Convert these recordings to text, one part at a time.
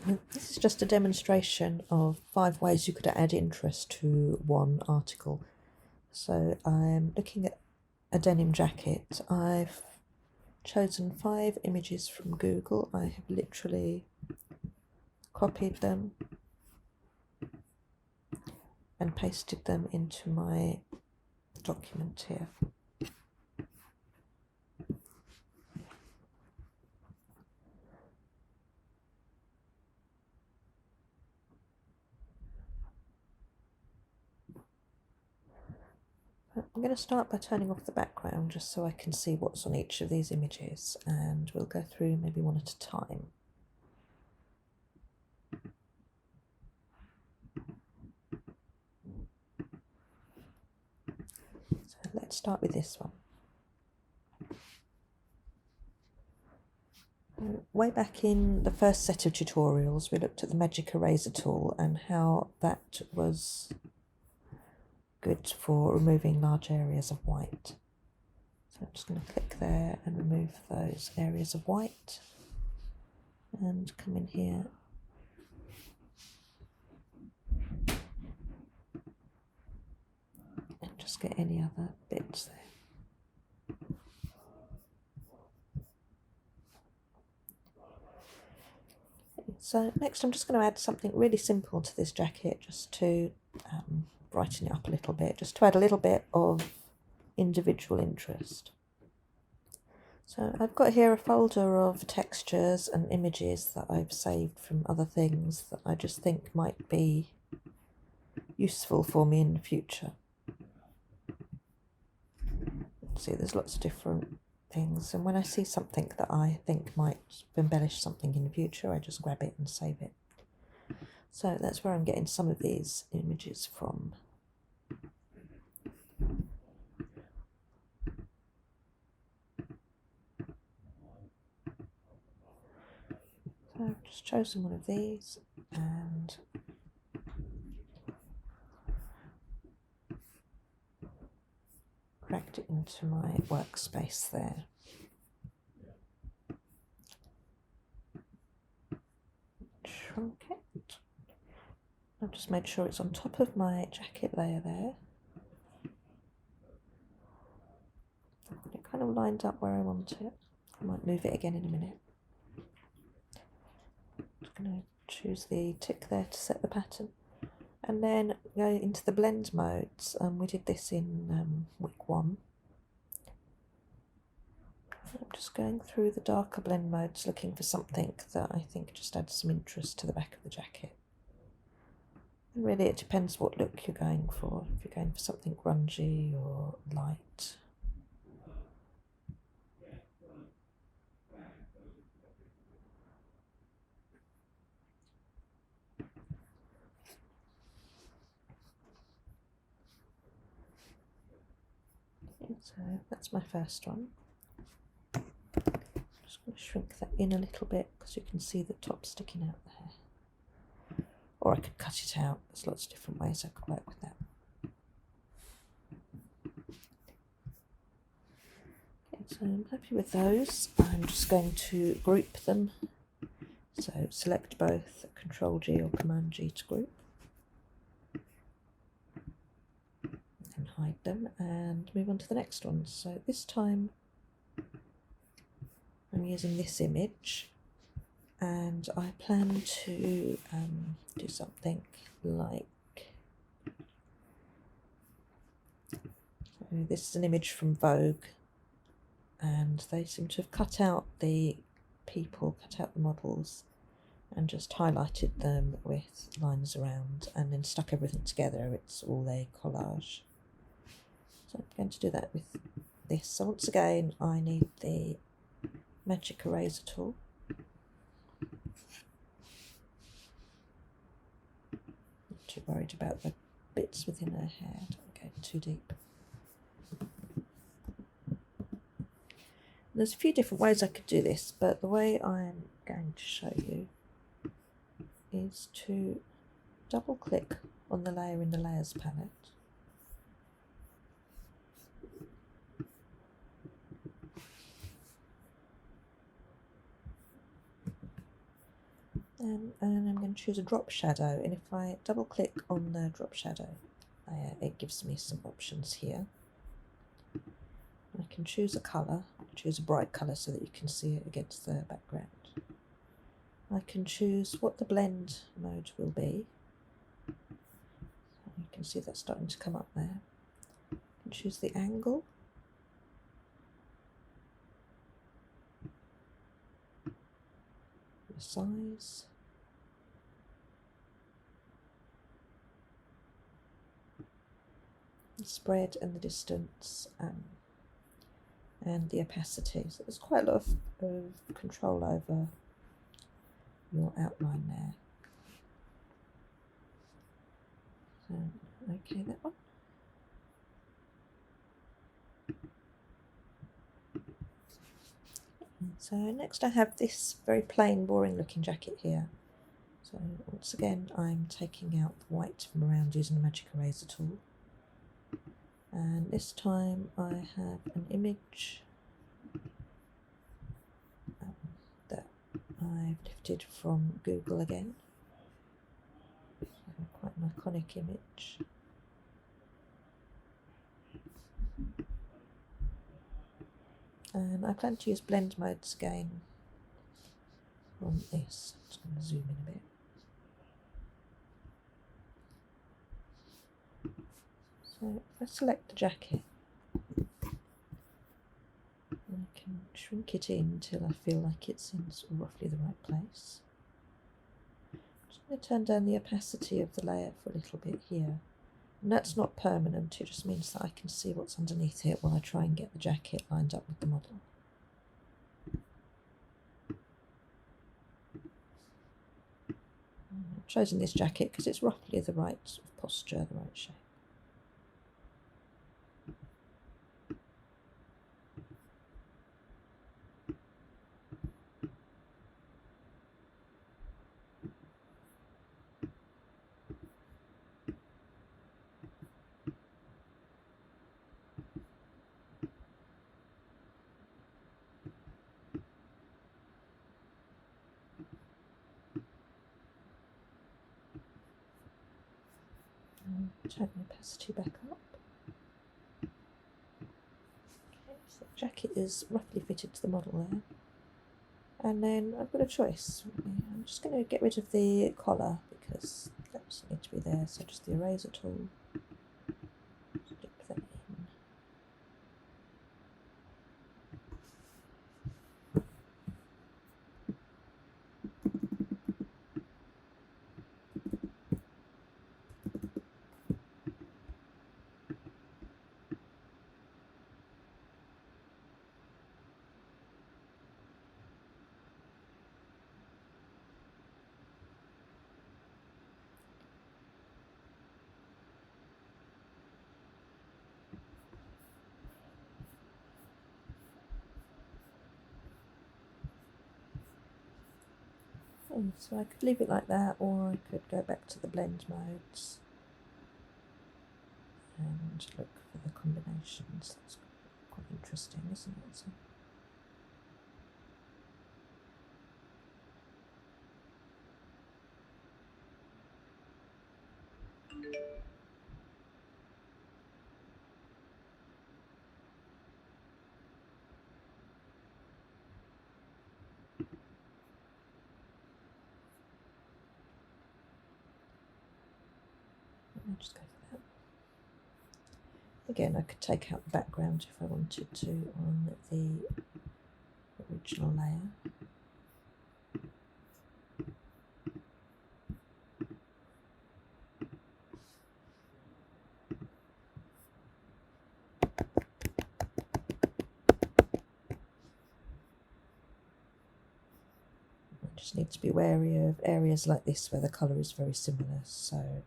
This is just a demonstration of 5 ways you could add interest to one article. So I'm looking at a denim jacket. I've chosen 5 images from Google. I have literally copied them and pasted them into my document here. I'm going to start by turning off the background just so I can see what's on each of these images, and we'll go through maybe one at a time. So let's start with this one. Way back in the first set of tutorials, we looked at the magic eraser tool and how that was good for removing large areas of white. So I'm just going to click there and remove those areas of white and come in here and just get any other bits there. So next I'm just going to add something really simple to this jacket just to brighten it up a little bit, just to add a little bit of individual interest. So I've got here a folder of textures and images that I've saved from other things that I just think might be useful for me in the future. See, there's lots of different things, and when I see something that I think might embellish something in the future, I just grab it and save it. So that's where I'm getting some of these images from. So I've just chosen one of these and dragged it into my workspace there. Shrunk it. I've just made sure it's on top of my jacket layer there. It kind of lined up where I want it. I might move it again in a minute. Just going to choose the tick there to set the pattern. And then go into the blend modes. We did this in week 1. I'm just going through the darker blend modes, looking for something that I think just adds some interest to the back of the jacket. And really it depends what look you're going for, if you're going for something grungy or light. So that's my first one. Just going to shrink that in a little bit because you can see the top sticking out there. Or I could cut it out. There's lots of different ways I could work with that. Okay, so I'm happy with those. I'm just going to group them. So select both Control-G or Command-G to group. And hide them and move on to the next one. So this time I'm using this image and I plan to do something like, so this is an image from Vogue, and they seem to have cut out the people, cut out the models and just highlighted them with lines around and then stuck everything together. It's all a collage. So I'm going to do that with this. So once again I need the magic eraser tool. Not too worried about the bits within her hair, don't go too deep. There's a few different ways I could do this, but the way I'm going to show you is to double click on the layer in the layers palette. And I'm going to choose a drop shadow, and if I double click on the drop shadow it gives me some options here. I can choose a colour, choose a bright colour so that you can see it against the background. I can choose what the blend mode will be. You can see that's starting to come up there. I can choose the angle. The size. The spread and the distance. And the opacity. So there's quite a lot of control over your outline there. So, okay, that one. So next I have this very plain, boring looking jacket here. So once again I'm taking out the white from around using the magic eraser tool. And this time I have an image that I've lifted from Google again. So quite an iconic image. And I plan to use blend modes again on this. I'm just going to zoom in a bit. So if I select the jacket, I can shrink it in until I feel like it's in sort of roughly the right place. I'm just going to turn down the opacity of the layer for a little bit here. And that's not permanent, it just means that I can see what's underneath it while I try and get the jacket lined up with the model. I've chosen this jacket because it's roughly the right sort of posture, the right shape. Turn the opacity back up. Okay, so the jacket is roughly fitted to the model there. And then I've got a choice. I'm just going to get rid of the collar because that doesn't need to be there, so just the eraser tool. Dip that in. So I could leave it like that, or I could go back to the blend modes and look for the combinations. That's quite interesting, isn't it? So let me just go for that. Again, I could take out the background if I wanted to on the original layer. I just need to be wary of areas like this where the colour is very similar, so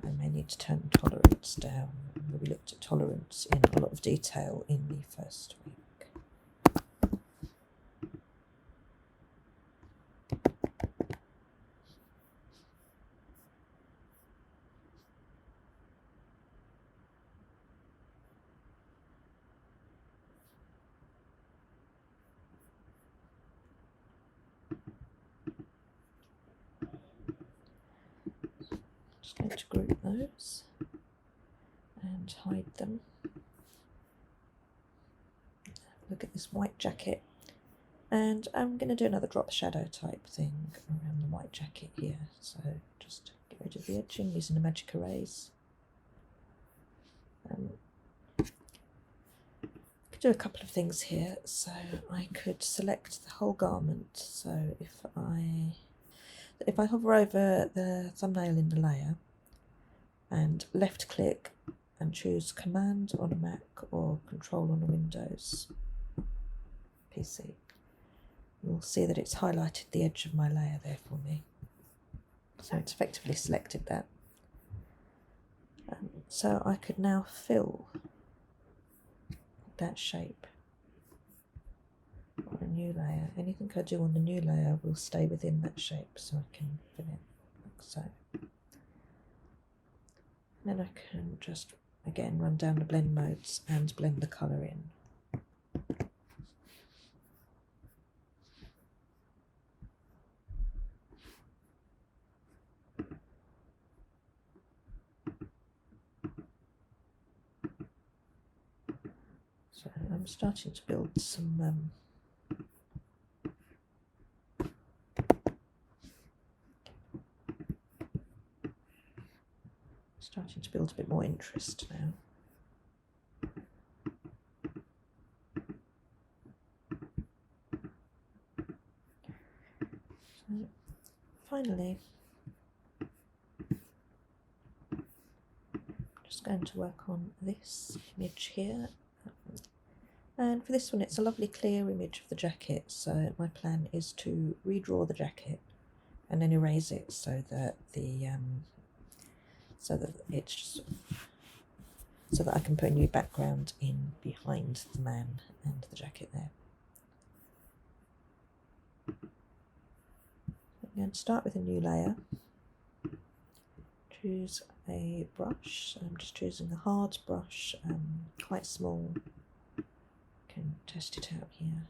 I may need to turn tolerance down. We looked at tolerance in a lot of detail in the first week. going to group those and hide them. Look at this white jacket, and I'm going to do another drop shadow type thing around the white jacket here. So just get rid of the edging using the magic erase. Could do a couple of things here. So I could select the whole garment. So if I hover over the thumbnail in the layer and left click and choose Command on a Mac or Control on a Windows PC, you'll see that it's highlighted the edge of my layer there for me. So it's effectively selected that. So I could now fill that shape on a new layer. Anything I do on the new layer will stay within that shape, so I can fill it like so. And then I can just again run down the blend modes and blend the colour in. So I'm starting to build some a bit more interest now. So finally, I'm just going to work on this image here. And for this one, it's a lovely clear image of the jacket, so my plan is to redraw the jacket and then erase it so that I can put a new background in behind the man and the jacket there. I'm going to start with a new layer. Choose a brush. So I'm just choosing a hard brush, quite small. Can test it out here.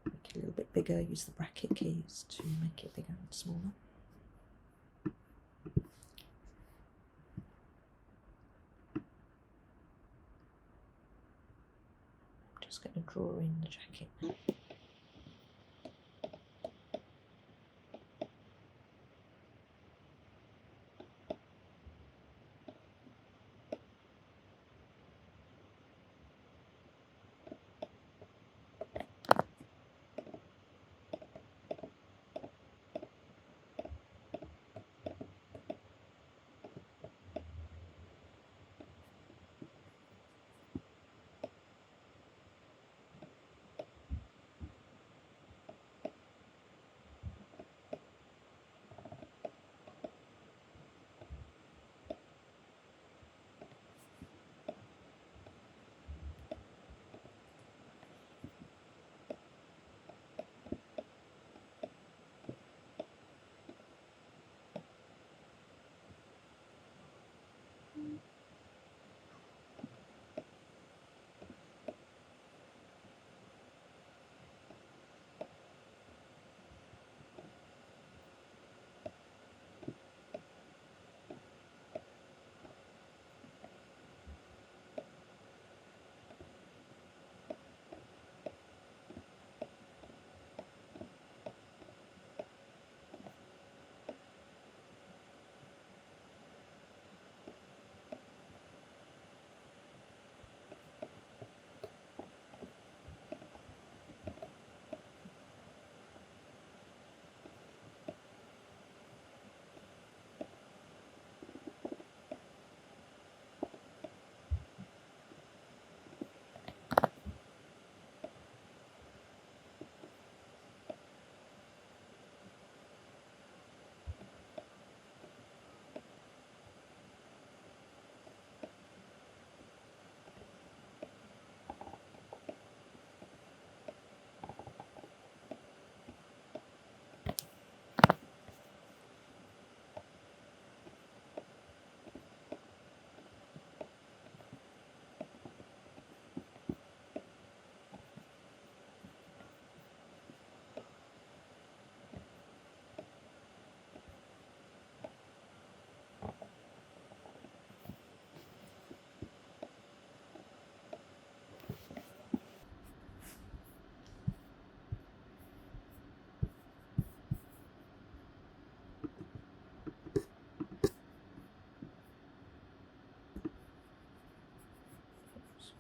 Make it a little bit bigger. Use the bracket keys to make it bigger and smaller. I'm just going to draw in the jacket.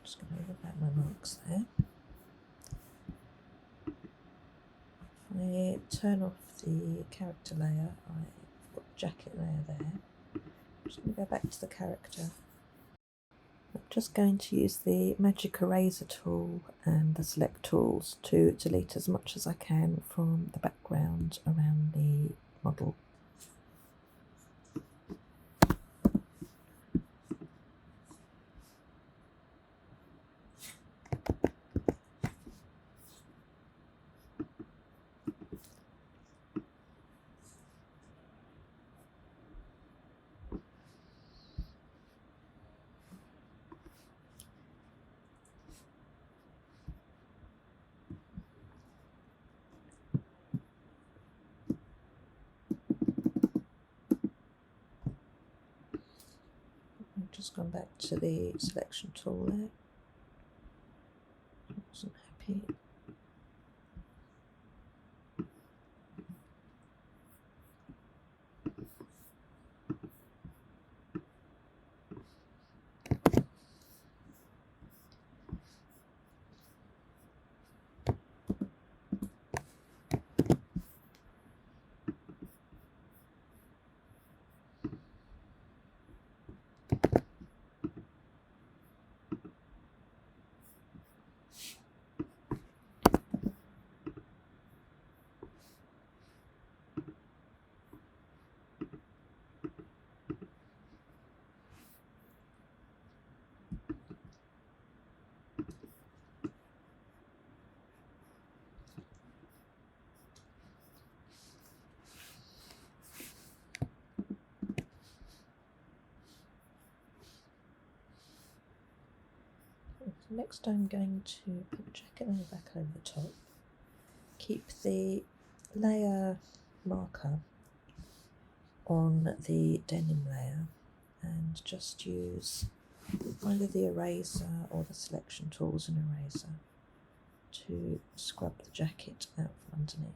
just going to rub out my marks there. If I turn off the character layer, I've got the jacket layer there. I'm just going to go back to the character. I'm just going to use the magic eraser tool and the select tools to delete as much as I can from the background around the model. I've just gone back to the selection tool there. I wasn't happy. Next I'm going to put the jacket layer back over the top, keep the layer marker on the denim layer and just use either the eraser or the selection tools and eraser to scrub the jacket out from underneath.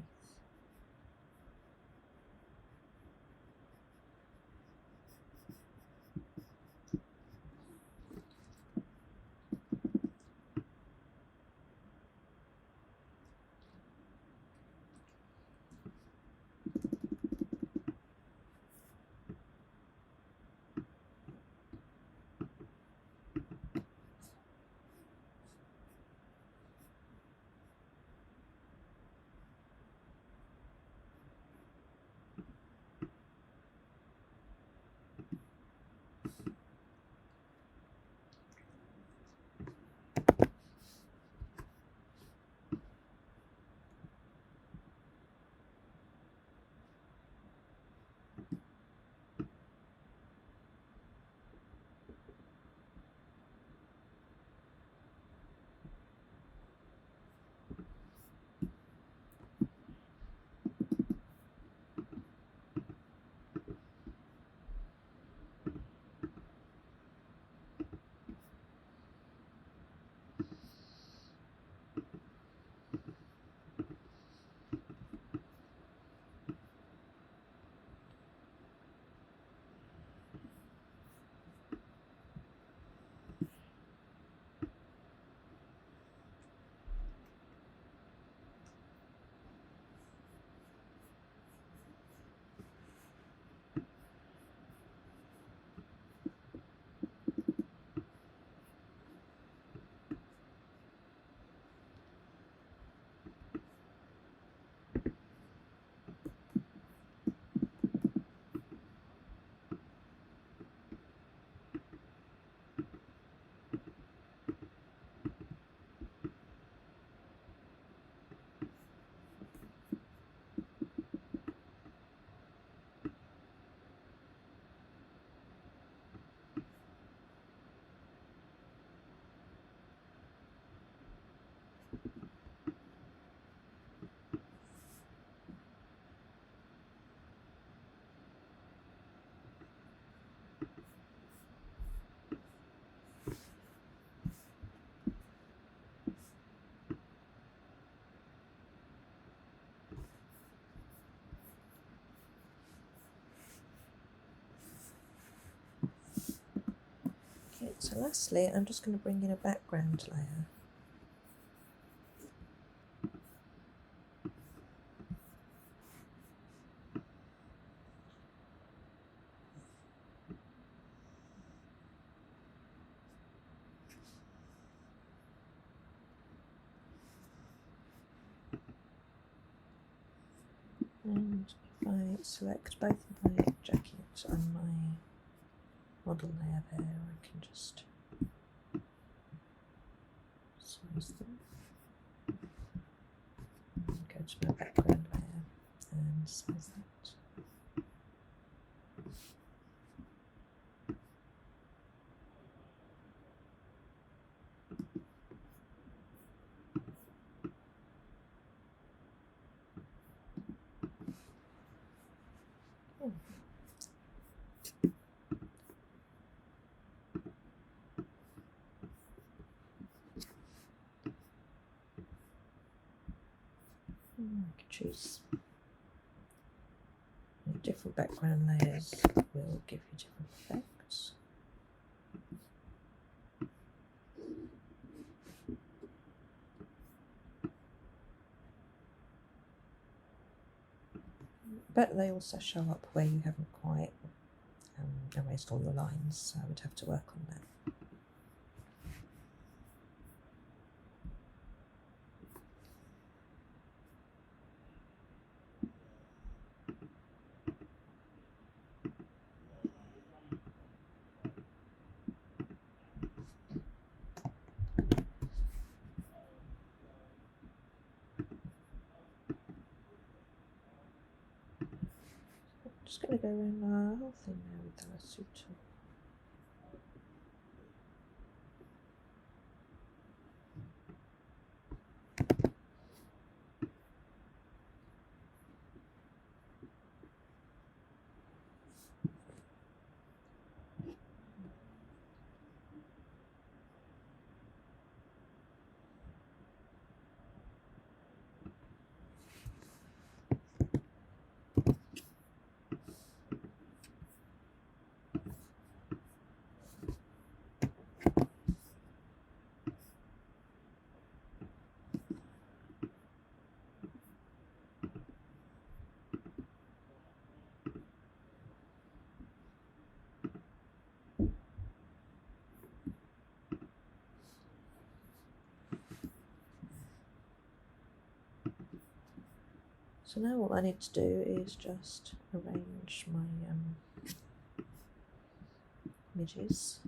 So lastly, I'm just going to bring in a background layer. And if I select both of my jackets and my model layer there, I can just size them. Go to my background layer and size that. I can choose different background layers will give you different effects. But they also show up where you haven't quite erased all your lines, so I would have to work on that. I'm just going to go around the whole thing now with the lasso tool. So now what I need to do is just arrange my images.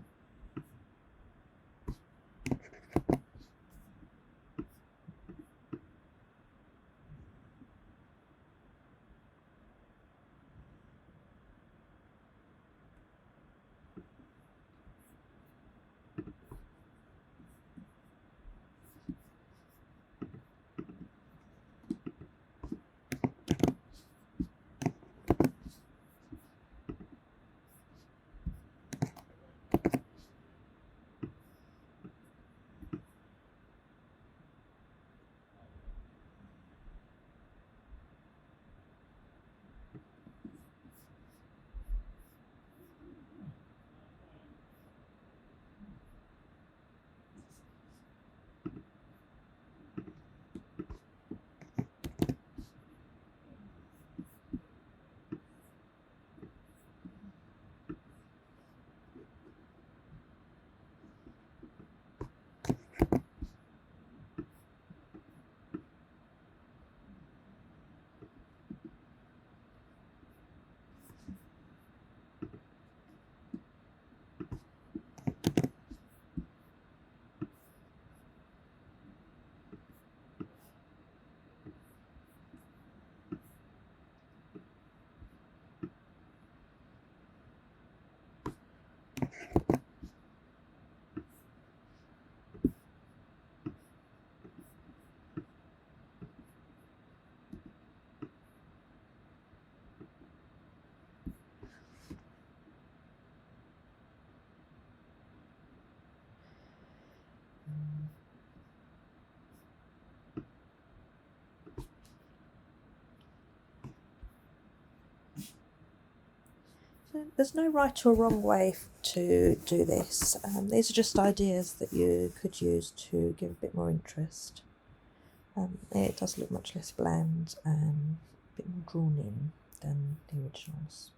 there's no right or wrong way to do this. These are just ideas that you could use to give a bit more interest. It does look much less bland and a bit more drawn in than the originals.